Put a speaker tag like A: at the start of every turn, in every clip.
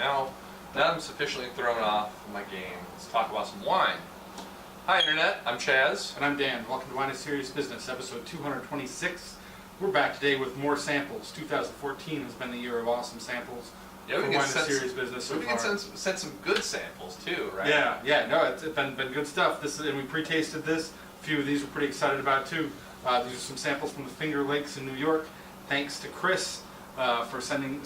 A: Now I'm sufficiently thrown off my game. Let's talk about some wine. Hi Internet, I'm Chaz.
B: And I'm Dan. Welcome to Wine is Serious Business, episode 226. We're back today with more samples. 2014 has been the year of awesome samples.
A: Yeah, we
B: for
A: can
B: Wine is Serious Business so
A: we
B: far.
A: can send some good samples too, right?
B: Yeah, no, it's been good stuff. And we pre-tasted this. A few of these we're pretty excited about too. These are some samples from the Finger Lakes in New York. Thanks to Chris for sending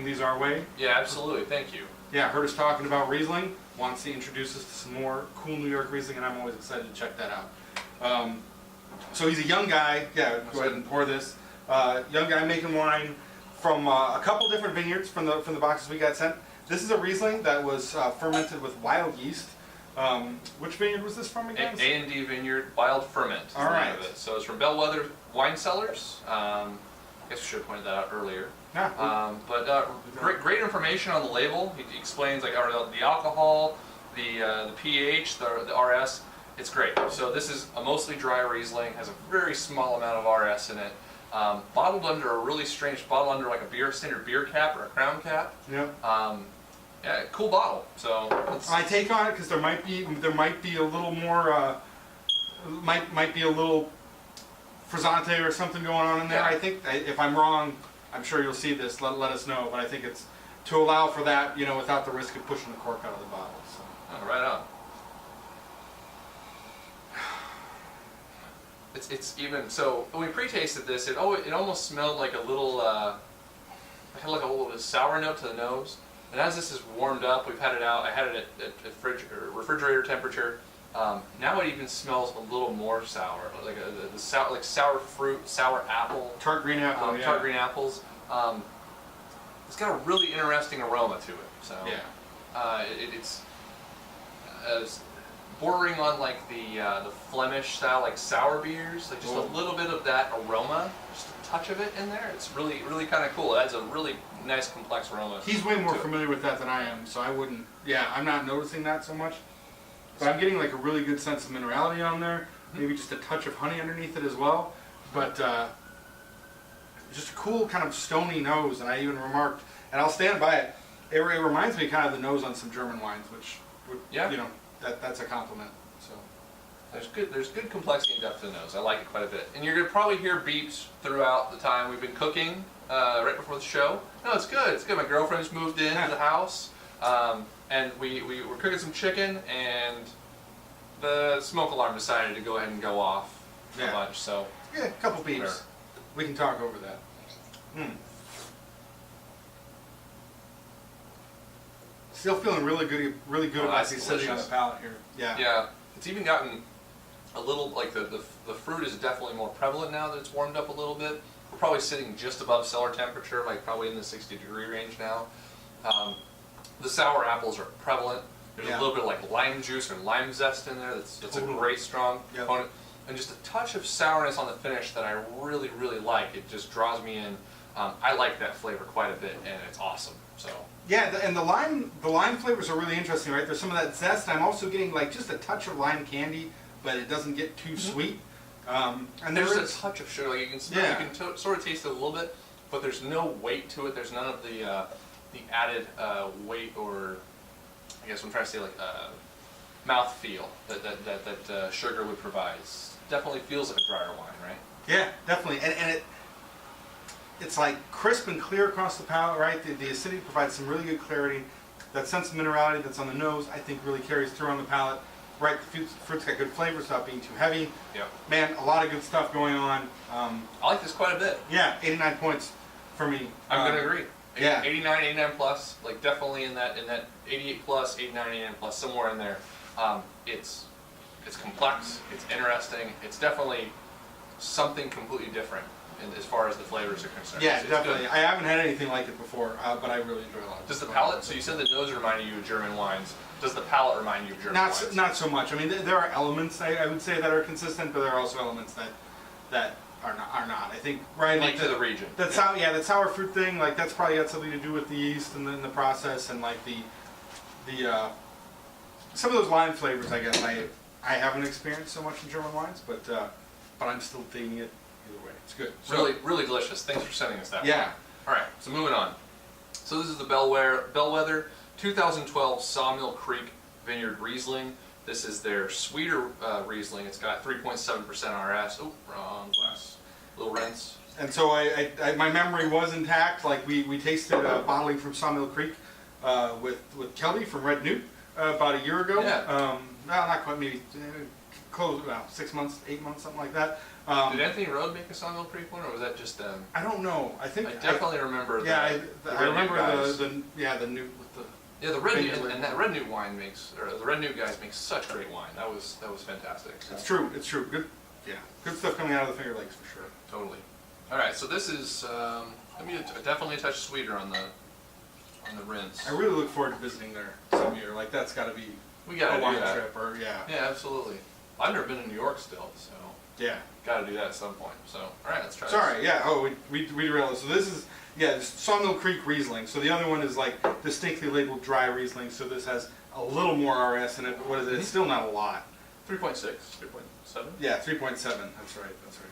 B: these our way.
A: Yeah, absolutely. Thank you.
B: Yeah, heard us talking about Riesling. Wants to introduce us to some more cool New York Riesling, and I'm always excited to check that out. So he's a young guy. Yeah, go ahead and pour this. Young guy making wine from a couple different vineyards from the boxes we got sent. This is a Riesling that was fermented with wild yeast. Which vineyard was this from again?
A: A&D Vineyard Wild Ferment.
B: All right.
A: So it's from Bellwether Wine Cellars. I guess we should have pointed that out earlier.
B: Yeah.
A: Great information on the label. He explains like the alcohol, the pH, the RS. It's great. So this is a mostly dry Riesling. Has a very small amount of RS in it. Bottled under a really strange bottle, under like a standard beer cap or a crown cap.
B: Yep.
A: Yeah, cool bottle. So
B: I take on it because there might be a little more might be a little frizzante or something going on in there.
A: Yeah.
B: I think if I'm wrong, I'm sure you'll see this. Let us know. But I think it's to allow for that, without the risk of pushing the cork out of the bottle. So.
A: Oh, right on. It's even so. When we pre-tasted this, it almost smelled like a little had like a little sour note to the nose. And as this is warmed up, we've had it out. I had it at refrigerator temperature. Now it even smells a little more sour, like sour fruit, sour apple,
B: Tart green apple,
A: tart green apples. It's got a really interesting aroma to it. So
B: yeah,
A: it's bordering on like the Flemish style, like sour beers, like just a little bit of that aroma, just a touch of it in there. It's really kind of cool. It adds a really nice complex aroma.
B: He's way more familiar with that than I am, so I wouldn't. Yeah, I'm not noticing that so much. But I'm getting like a really good sense of minerality on there. Maybe just a touch of honey underneath it as well. But just a cool kind of stony nose. And I even remarked, and I'll stand by it. It reminds me kind of the nose on some German wines, which that's a compliment. So
A: there's good complexity and depth to the nose. I like it quite a bit. And you're gonna probably hear beeps throughout the time we've been cooking right before the show. No, it's good. It's good. My girlfriend just moved into the house. And we were cooking some chicken, and the smoke alarm decided to go ahead and go off a bunch. So
B: yeah, a couple beeps.
A: Whatever.
B: We can talk over that. Still feeling really good about the acidity on the palate here. Yeah.
A: Yeah. It's even gotten a little like the fruit is definitely more prevalent now that it's warmed up a little bit. We're probably sitting just above cellar temperature, like probably in the 60-degree range now. The sour apples are prevalent. There's a little bit of like lime juice or lime zest in there. That's a great strong component. And just a touch of sourness on the finish that I really like. It just draws me in. I like that flavor quite a bit, and it's awesome. So
B: yeah, and the lime flavors are really interesting, right? There's some of that zest. I'm also getting like just a touch of lime candy, but it doesn't get too sweet. And
A: there's a touch of sugar. Like you can smell, you can sort of taste it a little bit, but there's no weight to it. There's none of the added weight, or I guess I'm trying to say like mouthfeel that sugar would provide. It definitely feels like a drier wine, right?
B: Yeah, definitely, and it's like crisp and clear across the palate, right? The acidity provides some really good clarity. That sense of minerality that's on the nose, I think, really carries through on the palate. Right, the fruit's got good flavor without being too heavy.
A: Yeah.
B: Man, a lot of good stuff going on.
A: I like this quite a bit.
B: Yeah, 89 points for me.
A: I'm gonna agree.
B: Yeah.
A: 89 plus, like definitely in that 88 plus, 89, 89 plus, somewhere in there. It's complex, it's interesting, it's definitely something completely different as far as the flavors are concerned.
B: Yeah,
A: it's
B: definitely.
A: good.
B: I haven't had anything like it before, but I really enjoy a lot of it.
A: Does the palate, so you said the nose reminded you of German wines, does the palate remind you of German wines?
B: Not so much. I mean, there are elements, I would say, that are consistent, but there are also elements that are not. I think, right?
A: Unique to the region.
B: That sour fruit thing, like that's probably got something to do with the yeast and the process, and like the some of those lime flavors, I guess, I haven't experienced so much in German wines, but I'm still digging it either way. It's good.
A: Really, really delicious. Thanks for sending us that.
B: Yeah.
A: All right, so moving on. So this is the Bellwether 2012 Sawmill Creek Vineyard Riesling. This is their sweeter Riesling. It's got 3.7% RS. Oh, wrong glass. Little rinse.
B: And so my memory was intact. Like we tasted a bottling from Sawmill Creek with Kelly from Red Newt about a year ago.
A: Yeah.
B: Well, not quite, maybe close, about 6 months, 8 months, something like that.
A: Did Anthony Road make a Sawmill Creek one, or was that just them?
B: I don't know. I think
A: I definitely remember.
B: Yeah,
A: the
B: I remember
A: guys.
B: the Newt with the.
A: Yeah, the Red Newt, and that Red Newt wine makes, or the Red Newt guys make such great wine. That was fantastic. So.
B: It's true. It's true. Good. Yeah, good stuff coming out of the Finger Lakes for sure.
A: Totally. All right, so this is definitely a touch sweeter on the rinse.
B: I really look forward to visiting there some year. Like that's got to be
A: We gotta
B: a wine
A: do that.
B: trip, or yeah.
A: Yeah, absolutely. I've never been to New York still, so
B: Yeah.
A: got to do that at some point. So, all right, let's try.
B: Sorry. Yeah. Oh, we realized. So this is this Sawmill Creek Riesling. So the other one is like distinctly labeled dry Riesling. So this has a little more RS in it. But what is it? It's still not a lot.
A: 3.6, 3.7.
B: Yeah, 3.7. That's right. That's right.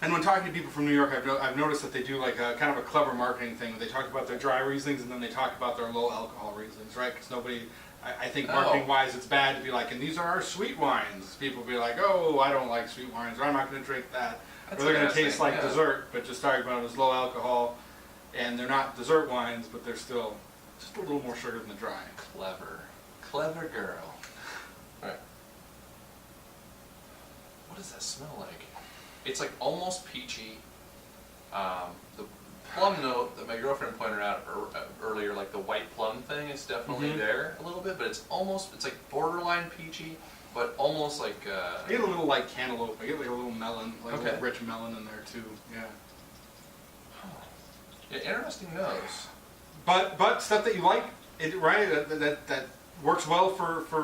B: And when talking to people from New York, I've noticed that they do like a kind of a clever marketing thing. They talk about their dry Rieslings and then they talk about their low alcohol Rieslings, right? Because nobody, I think marketing wise, it's bad to be like, and these are our sweet wines. People be like, oh, I don't like sweet wines, or I'm not going to drink that.
A: That's
B: or they're going to
A: interesting,
B: taste like
A: yeah.
B: dessert, but just talking about it as low alcohol. And they're not dessert wines, but they're still just a little more sugar than the dry.
A: Clever girl. All right. What does that smell like? It's like almost peachy. The plum note that my girlfriend pointed out earlier, like the white plum thing, is definitely there a little bit, but it's like borderline peachy, but almost like.
B: I get a little like cantaloupe. I get like a little melon, like a
A: Okay.
B: little rich melon in there too. Yeah.
A: Yeah, interesting nose.
B: But stuff that you like, right? That works well for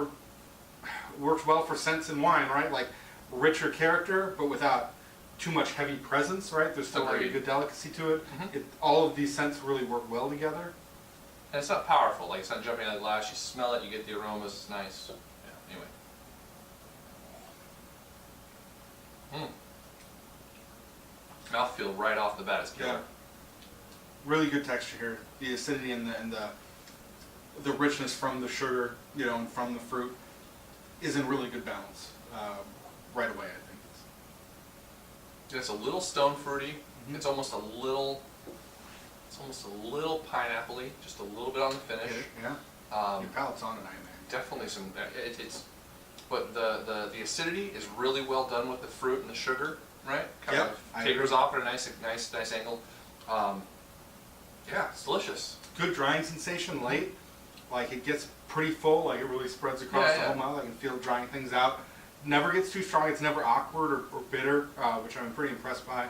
B: scents in wine, right? Like richer character, but without too much heavy presence, right? There's still like a
A: Agreed.
B: good delicacy to it. All of these scents really work well together.
A: And it's not powerful, like it's not jumping out of the glass. You smell it, you get the aromas, it's nice. Yeah, anyway. Mouthfeel right off the bat is killer.
B: Yeah. Really good texture here. The acidity and the richness from the sugar, and from the fruit is in really good balance right away, I think.
A: It's a little stone fruity. It's almost a little pineapple-y, just a little bit on the finish.
B: Yeah. Your palate's on it, I imagine.
A: Definitely some. But the acidity is really well done with the fruit and the sugar, right? Kind of tapers off at a nice angle. Yeah, it's delicious.
B: Good drying sensation late. Like it gets pretty full. Like it really spreads across the whole mouth. I can feel it drying things out. Never gets too strong. It's never awkward or bitter, which I'm pretty impressed by.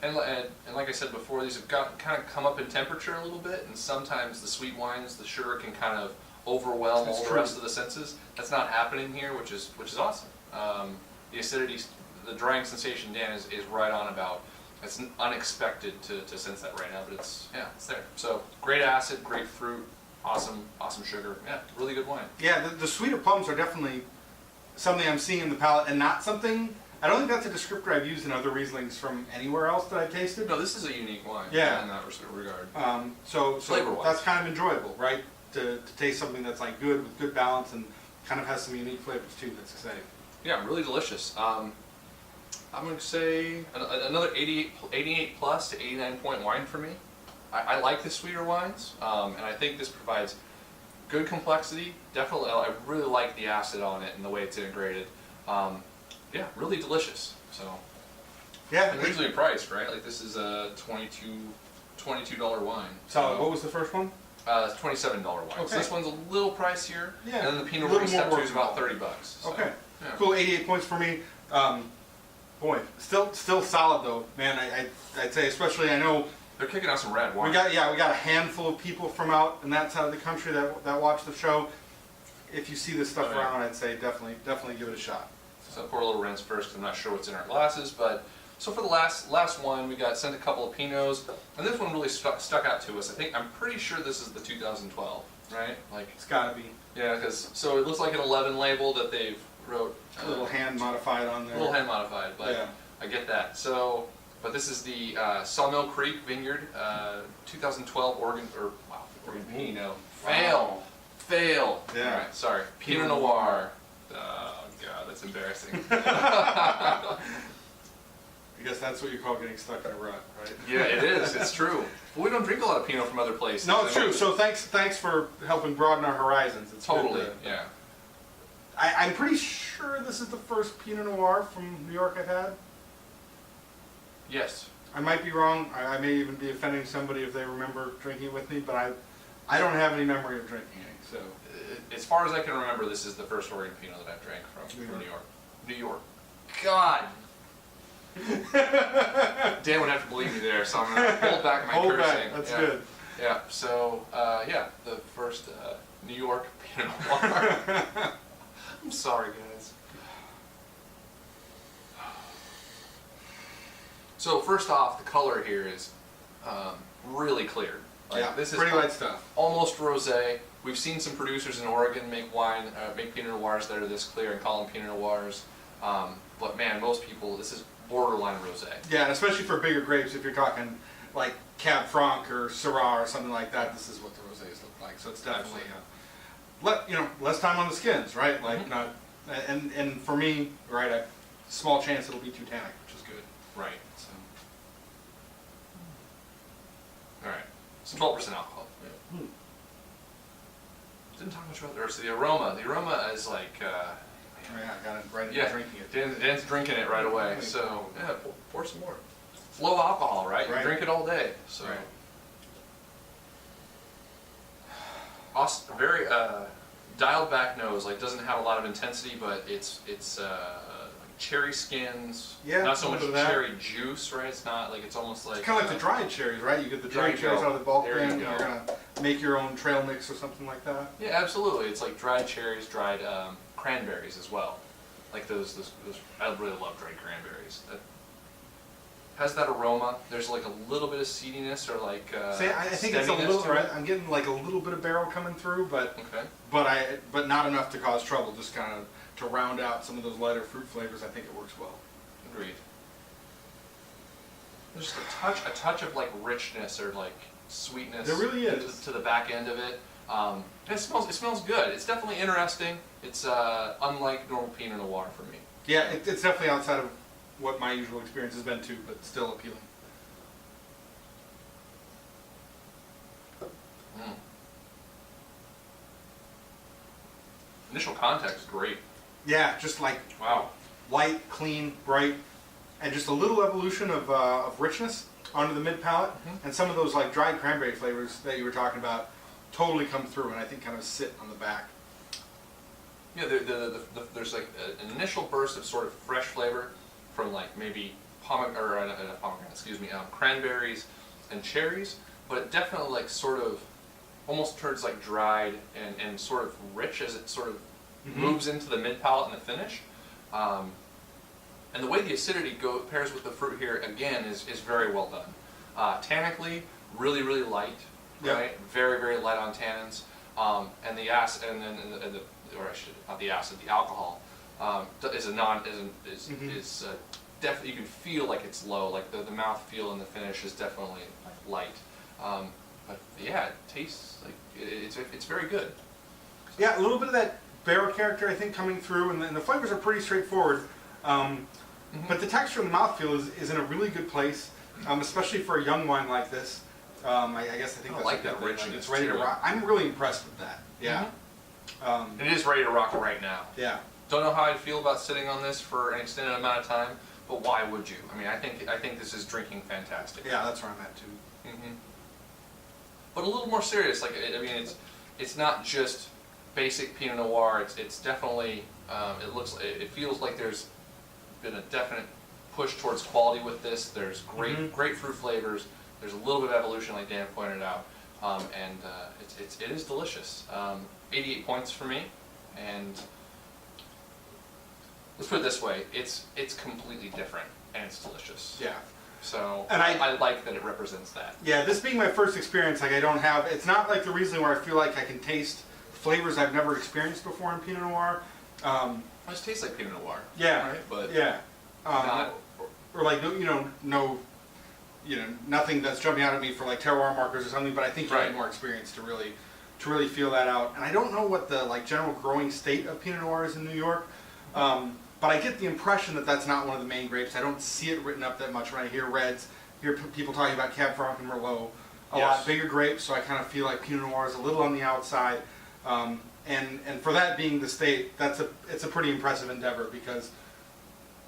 A: And like I said before, these have kind of come up in temperature a little bit, and sometimes the sweet wines, the sugar can kind of overwhelm all the rest of the senses. That's not happening here, which is awesome. The acidity, the drying sensation, Dan, is right on about. It's unexpected to sense that right now, but it's there. So great acid, great fruit, awesome sugar. Yeah, really good wine.
B: Yeah, the sweeter plums are definitely something I'm seeing in the palate, and not something. I don't think that's a descriptor I've used in other Rieslings from anywhere else that I've tasted.
A: No, this is a unique wine.
B: Yeah.
A: In that regard.
B: So
A: Flavor-wise.
B: that's kind of enjoyable, right? To taste something that's like good with good balance and kind of has some unique flavors too. That's exciting.
A: Yeah, really delicious. I'm going to say another 88 plus to 89 point wine for me. I like the sweeter wines, and I think this provides good complexity. Definitely, I really like the acid on it and the way it's integrated. Yeah, really delicious. So,
B: Yeah.
A: and reasonably priced, right? Like this is a $22 wine.
B: So what was the first one?
A: It's $27 wine.
B: Okay.
A: So this one's a little pricier.
B: Yeah.
A: And then the Pinot
B: A little
A: Noir step
B: more
A: 2 is about
B: worthwhile.
A: $30. So,
B: Okay.
A: yeah.
B: Cool. 88 points for me. Boy, still solid though, man. I'd say, especially I know
A: They're kicking out some rad wine.
B: we got a handful of people from out in that side of the country that watch the show. If you see this stuff around, I'd say definitely give it a shot.
A: So pour a little rinse first, 'cause I'm not sure what's in our glasses. But so for the last one, we got sent a couple of Pinots, and this one really stuck out to us. I'm pretty sure this is the 2012, right? Like
B: It's gotta be
A: yeah, because so it looks like an 11 label that they've wrote
B: a little hand modified on
A: a
B: there.
A: little hand modified, but
B: Yeah.
A: I get that. So But this is the Sawmill Creek Vineyard 2012 Oregon Pinot.
B: Wow.
A: Fail.
B: Yeah.
A: All right, sorry. Pinot Noir. Oh God, that's embarrassing.
B: I guess that's what you call getting stuck in a rut, right?
A: Yeah, it is. It's true. But we don't drink a lot of Pinot from other places.
B: No, it's true. So thanks for helping broaden our horizons. It's
A: Totally.
B: good
A: Yeah.
B: I'm pretty sure this is the first Pinot Noir from New York I've had.
A: Yes.
B: I might be wrong. I may even be offending somebody if they remember drinking it with me, but I don't have any memory of drinking it. So,
A: As far as I can remember, this is the first Oregon Pinot that I've drank from
B: New
A: New York. New York. God. Dan would have to believe me there, so I'm going to hold back my
B: hold
A: cursing.
B: back. That's good.
A: Yeah. So yeah, the first New York Pinot Noir. I'm sorry, guys. So first off, the color here is really clear. Like,
B: Yeah,
A: this is
B: pretty light stuff.
A: almost rosé. We've seen some producers in Oregon make make Pinot Noirs that are this clear and call them Pinot Noirs. But man, most people, this is borderline rosé.
B: Yeah, and especially for bigger grapes, if you're talking like Cab Franc or Syrah or something like that, this is what the rosés look like. So it's definitely less time on the skins, right? Like not, and for me, right, a small chance it'll be too tannic, which is good.
A: Right.
B: So.
A: All right. So 12% alcohol. Yeah. Didn't talk much about the rest of the aroma. The aroma is like.
B: Oh yeah, I got it right into drinking it.
A: Dan's drinking it right away. So yeah, pour some more. It's low alcohol, right? You drink it all day. So.
B: Right.
A: Very dialed back nose. Like doesn't have a lot of intensity, but it's cherry skins.
B: Yeah,
A: Not so much
B: of that.
A: cherry juice, right? It's not like it's almost like.
B: It's kind of like the dried cherries, right? You get the
A: There
B: dried
A: you
B: cherries
A: go.
B: out of the bulk
A: There you
B: bin.
A: go.
B: You're gonna make your own trail mix or something like that.
A: Yeah, absolutely. It's like dried cherries, dried cranberries as well. Like those. I really love dried cranberries. That has that aroma. There's like a little bit of seediness or like.
B: See, I think it's a
A: steadiness
B: little.
A: to it.
B: I'm getting like a little bit of barrel coming through, but
A: Okay.
B: but not enough to cause trouble. Just kind of to round out some of those lighter fruit flavors. I think it works well.
A: Agreed. There's just a touch of like richness or like sweetness.
B: There really is.
A: To the back end of it. And it smells good. It's definitely interesting. It's unlike normal Pinot Noir for me.
B: Yeah, it's definitely outside of what my usual experience has been too, but still appealing.
A: Mm. Initial contact is great.
B: Yeah, just like
A: Wow.
B: light, clean, bright, and just a little evolution of richness onto the mid palate, and some of those like dried cranberry flavors that you were talking about totally come through, and I think kind of sit on the back.
A: Yeah, there's like an initial burst of sort of fresh flavor from like maybe cranberries and cherries, but it definitely like sort of almost turns like dried and sort of rich as it sort of moves into the mid palate and the finish. And the way the acidity pairs with the fruit here again is very well done. Tannically, really light,
B: Yep.
A: right? Very light on tannins, and the acid, the alcohol is definitely, you can feel like it's low, like the mouth feel and the finish is definitely like light. But yeah, it tastes like it's very good.
B: Yeah, a little bit of that barrel character I think coming through, and the flavors are pretty straightforward. But the texture and the mouthfeel is in a really good place, especially for a young wine like this. I guess I think that's
A: like
B: a good
A: that
B: thing.
A: richness,
B: It's ready to
A: too.
B: rock. I'm really impressed with that. Yeah.
A: And it is ready to rock right now.
B: Yeah.
A: Don't know how I'd feel about sitting on this for an extended amount of time, but why would you? I mean, I think this is drinking fantastic.
B: Yeah, that's where I'm at too.
A: But a little more serious. Like I mean, it's not just basic Pinot Noir. It's definitely it feels like there's been a definite push towards quality with this. There's great fruit flavors. There's a little bit of evolution, like Dan pointed out, and it is delicious. 88 points for me, and let's put it this way: it's completely different, and it's delicious.
B: Yeah.
A: So
B: And
A: I like that it represents that.
B: Yeah, this being my first experience, like I don't have, it's not like the Riesling where I feel like I can taste flavors I've never experienced before in Pinot Noir.
A: It just tastes like Pinot Noir.
B: Yeah,
A: Right? But
B: yeah.
A: not.
B: Or like, no nothing that's jumping out at me for like terroir markers or something, but I think you
A: Right.
B: need more experience to really feel that out. And I don't know what the like general growing state of Pinot Noir is in New York, but I get the impression that that's not one of the main grapes. I don't see it written up that much when I hear reds, hear people talking about Cab Franc and Merlot, a
A: Yes.
B: lot bigger grapes, so I kind of feel like Pinot Noir is a little on the outside. And for that being the state, it's a pretty impressive endeavor because,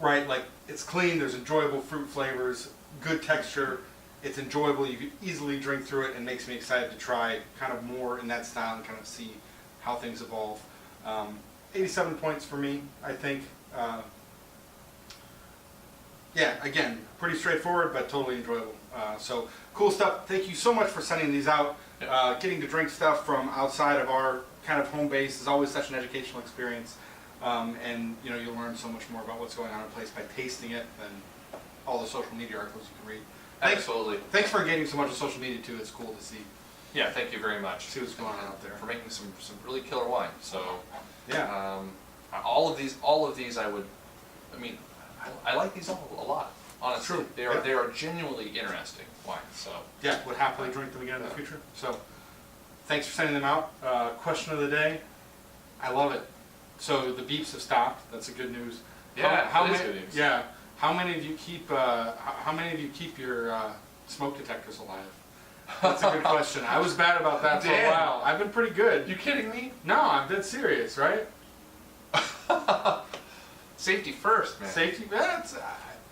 B: right, like it's clean, there's enjoyable fruit flavors, good texture, it's enjoyable, you can easily drink through it, and makes me excited to try kind of more in that style and kind of see how things evolve. 87 points for me, I think. Yeah, again, pretty straightforward, but totally enjoyable. So cool stuff. Thank you so much for sending these out. Getting to drink stuff from outside of our kind of home base is always such an educational experience. And you'll learn so much more about what's going on in a place by tasting it than all the social media articles you can read.
A: Absolutely.
B: Thanks for engaging so much with social media too. It's cool to see.
A: Yeah, thank you very much.
B: See what's going on out there.
A: For making some really killer wine. So
B: Yeah.
A: all of these, I like these all a lot. Honestly,
B: True.
A: they are genuinely interesting wines. So
B: Yeah, would happily drink them again in the future. So, thanks for sending them out. Question of the day. I love it. So the beeps have stopped. That's a good news.
A: Yeah,
B: how
A: that is
B: many?
A: good news.
B: Yeah. How many of you keep? How many of you keep your smoke detectors alive? That's a good question. I was bad about that for a
A: Dan.
B: while. I've been pretty good.
A: You kidding me?
B: No, I'm dead serious, right?
A: Safety first, man.
B: Safety. That's.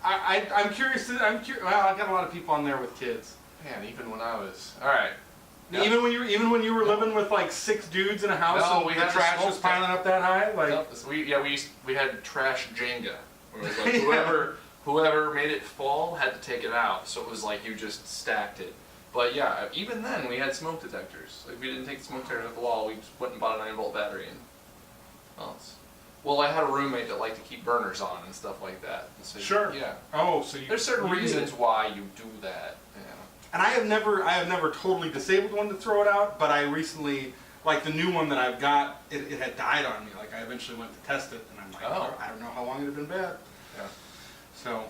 B: I'm curious. I'm curious. Well, I've got a lot of people on there with kids.
A: Man, even when I was all right. Yeah.
B: Even when you were living with like 6 dudes in a house
A: No,
B: and
A: we
B: the
A: had a
B: trash was
A: smoke
B: piling up that high, like
A: Nope, we had trash Jenga. Where it was like whoever made it fall had to take it out. So it was like you just stacked it. But yeah, even then we had smoke detectors. Like we didn't take the smoke detectors off the wall. We just went and bought a 9-volt battery and well, I had a roommate that liked to keep burners on and stuff like that. And so
B: Sure.
A: Yeah.
B: Oh, so
A: There's certain
B: you did.
A: reasons why you do that. Yeah.
B: And I have never totally disabled one to throw it out, but I recently, like the new one that I've got, it had died on me. Like I eventually went to test it, and I'm like,
A: Oh.
B: I don't know how long it had been bad.
A: Yeah.
B: So,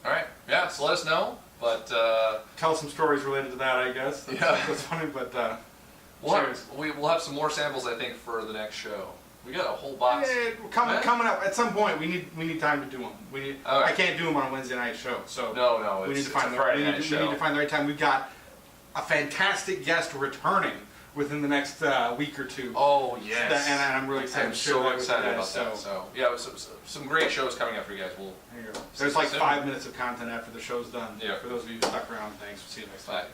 A: All right. Yeah. So let us know. But
B: tell some stories related to that, I guess. That's funny, but
A: we'll have some more samples, I think, for the next show. We got a whole box.
B: coming up at some point. We need time to do them.
A: Okay.
B: I can't do them on a Wednesday night show, so
A: No,
B: we need
A: it's
B: to find
A: a Friday night
B: we
A: show.
B: need to find the right time. We've got a fantastic guest returning within the next week or two.
A: Oh yes.
B: And I'm really excited.
A: I'm
B: to share
A: so
B: that with
A: excited
B: you
A: about
B: guys,
A: that. So yeah, some great shows coming up for you guys. We'll
B: there you go. There's like 5 minutes of content after the show's done.
A: Yeah.
B: For those of you who stuck around, thanks. We'll see you next time.
A: bye.